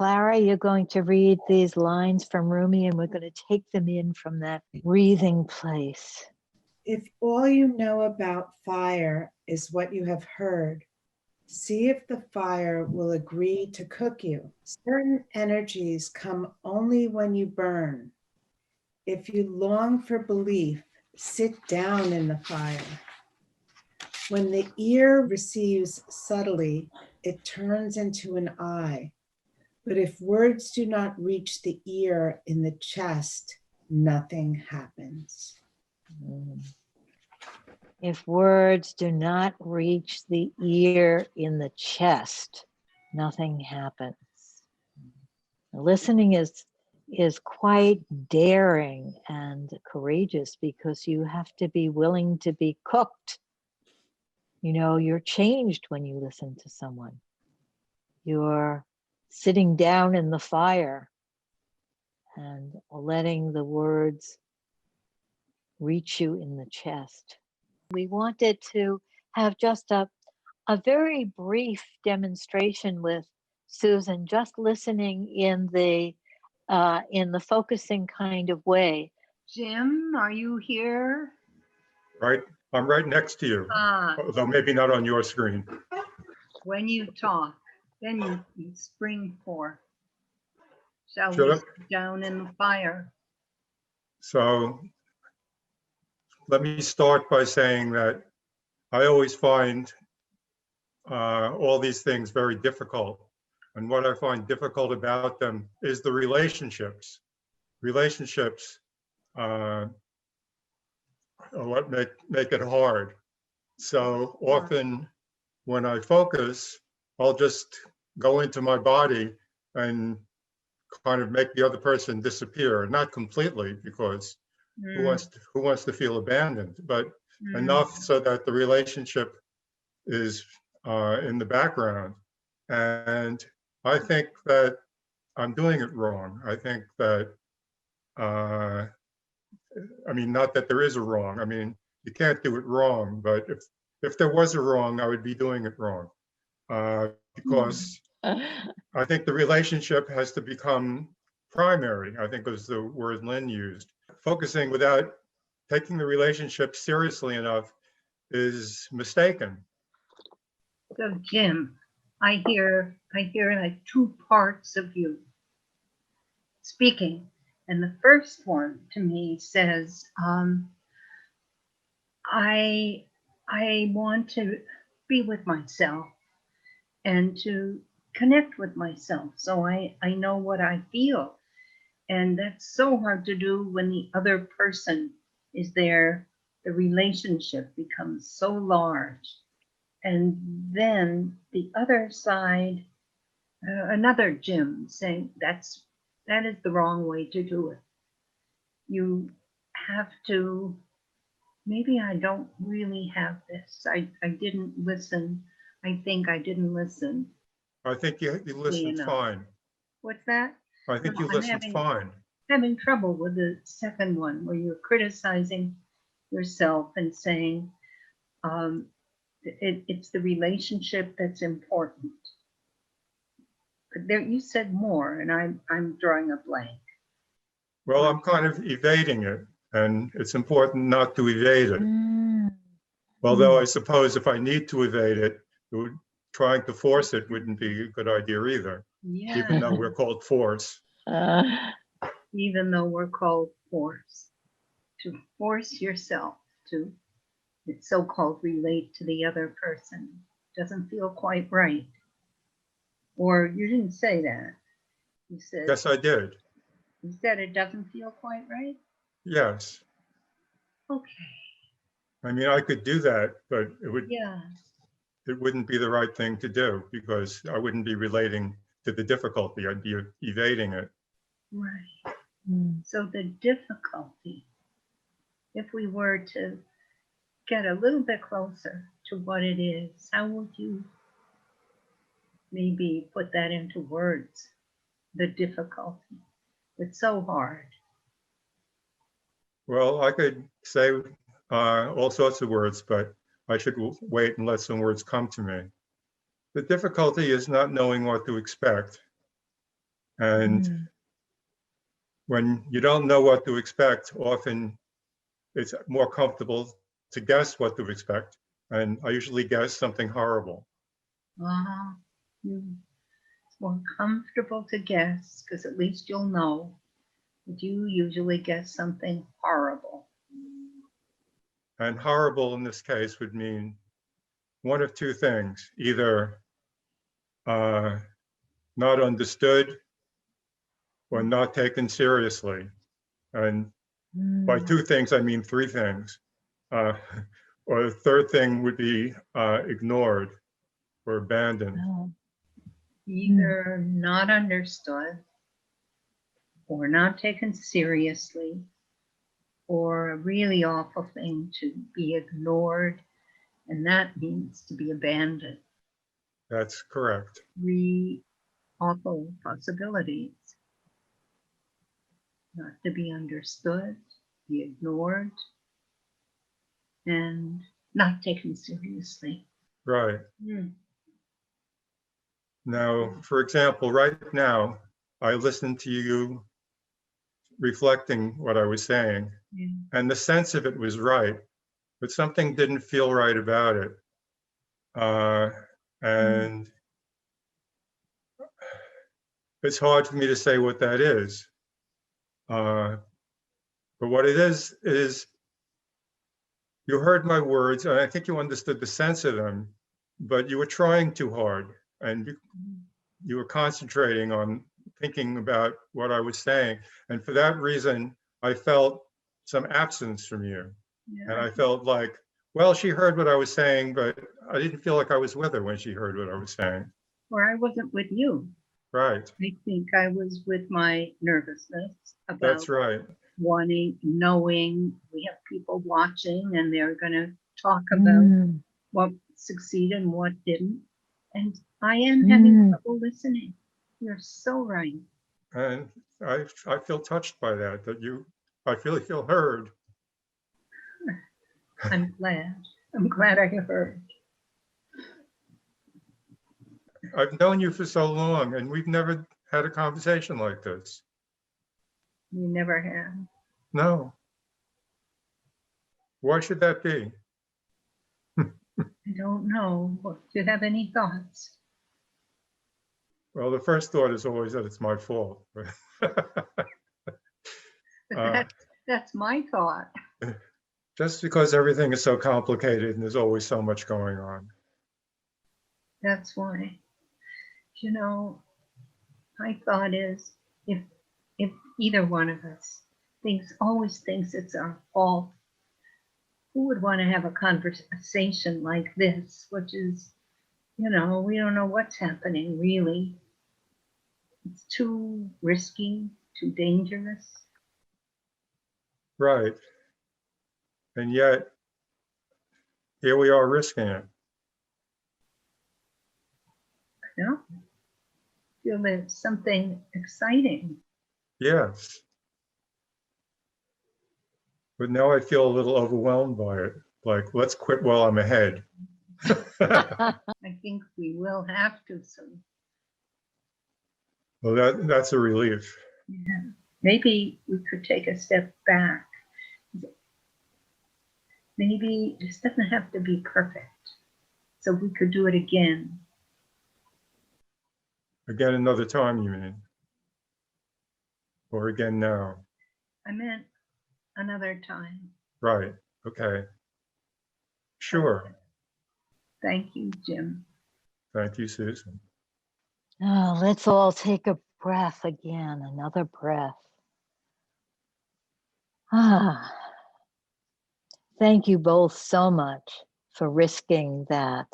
Clara, you're going to read these lines from Rumi, and we're going to take them in from that breathing place. If all you know about fire is what you have heard, see if the fire will agree to cook you. Certain energies come only when you burn. If you long for belief, sit down in the fire. When the ear receives subtly, it turns into an eye. But if words do not reach the ear in the chest, nothing happens. If words do not reach the ear in the chest, nothing happens. Listening is quite daring and courageous because you have to be willing to be cooked. You know, you're changed when you listen to someone. You're sitting down in the fire and letting the words reach you in the chest. We wanted to have just a very brief demonstration with Susan, just listening in the focusing kind of way. Jim, are you here? Right, I'm right next to you, although maybe not on your screen. When you talk, then you spring forth. Shall Should we I? sit down in the fire? So let me start by saying that I always find all these things very difficult. And what I find difficult about them is the relationships. Relationships are what make it hard. So often when I focus, I'll just go into my body and kind of make the other person disappear, not completely, because who wants to feel abandoned, but enough so that the relationship is in the background. And I think that I'm doing it wrong. I think that, I mean, not that there is a wrong. I mean, you can't do it wrong, but if there was a wrong, I would be doing it wrong. Because I think the relationship has to become primary, I think was the word Lynn used. Focusing without taking the relationship seriously enough is mistaken. So Jim, I hear like two parts of you speaking. And the first one to me says, I want to be with myself and to connect with myself so I know what I feel. And that's so hard to do when the other person is there. The relationship becomes so large. And then the other side, another Jim saying that is the wrong way to do it. You have to, maybe I don't really have this. I didn't listen. I think I didn't listen. I think you listened fine. What's that? I think you listened fine. Having trouble with the second one where you're criticizing yourself and saying it's the relationship that's important. But there, you said more, and I'm drawing a blank. Well, I'm kind of evading it, and it's important not to evade it. Although I suppose if I need to evade it, trying to force it wouldn't be a good idea either. Yeah. Even though we're called force. Even though we're called force. To force yourself to so-called relate to the other person doesn't feel quite right. Or you didn't say that. You said. Yes, I did. You said it doesn't feel quite right? Yes. Okay. I mean, I could do that, but it wouldn't be the right thing to do because I wouldn't be relating to the difficulty. I'd be evading it. Right. So the difficulty, if we were to get a little bit closer to what it is, how would you maybe put that into words? The difficulty. It's so hard. Well, I could say all sorts of words, but I should wait and let some words come to me. The difficulty is not knowing what to expect. And Mm. when you don't know what to expect, often it's more comfortable to guess what to expect. And I usually guess something horrible. Uh-huh. It's more comfortable to guess because at least you'll know. But you usually guess something horrible. And horrible in this case would mean one of two things: either not understood or not taken seriously. And by Mm. two things, I mean three things. Or the third thing would be ignored or abandoned. Oh. Either not understood or not taken seriously, or a really awful thing to be ignored, and that means to be abandoned. That's correct. Three awful possibilities: not to be understood, be ignored, and not taken seriously. Right. Mm. Now, for example, right now, I listened to you reflecting what I was saying, Yeah. and the sense of it was right, but something didn't feel right about it. And it's hard for me to say what that is. But what it is you heard my words, and I think you understood the sense of them, but you were trying too hard, and you were concentrating on thinking about what I was saying. And for that reason, I felt some absence from you. And Yeah. I felt like, well, she heard what I was saying, but I didn't feel like I was with her when she heard what I was saying. Or I wasn't with you. Right. I think I was with my nervousness about That's right. wanting, knowing we have people watching and they're going to talk about Mm. what succeeded and what didn't. And I am having trouble listening. You're so right. And I feel touched by that, I really feel heard. I'm glad. I'm glad I heard. I've known you for so long, and we've never had a conversation like this. You never have. No. Why should that be? I don't know. Do you have any thoughts? Well, the first thought is always that it's my fault. That's my thought. Just because everything is so complicated and there's always so much going on. That's why. You know, my thought is if either one of us always thinks it's our fault, who would want to have a conversation like this, which is, we don't know what's happening really. It's too risky, too dangerous. Right. And yet, here we are risking it. I feel there's something exciting. Yes. But now I feel a little overwhelmed by it. Like, let's quit while I'm ahead. I think we will have to soon. Well, that's a relief. Yeah. Maybe we could take a step back. Maybe this doesn't have to be perfect. So we could do it again. Again, another time, you mean? Or again now? I meant another time. Right. Okay. Sure. Thank you, Jim. Thank you, Susan. Oh, let's all take a breath again, another breath. Thank you both so much for risking that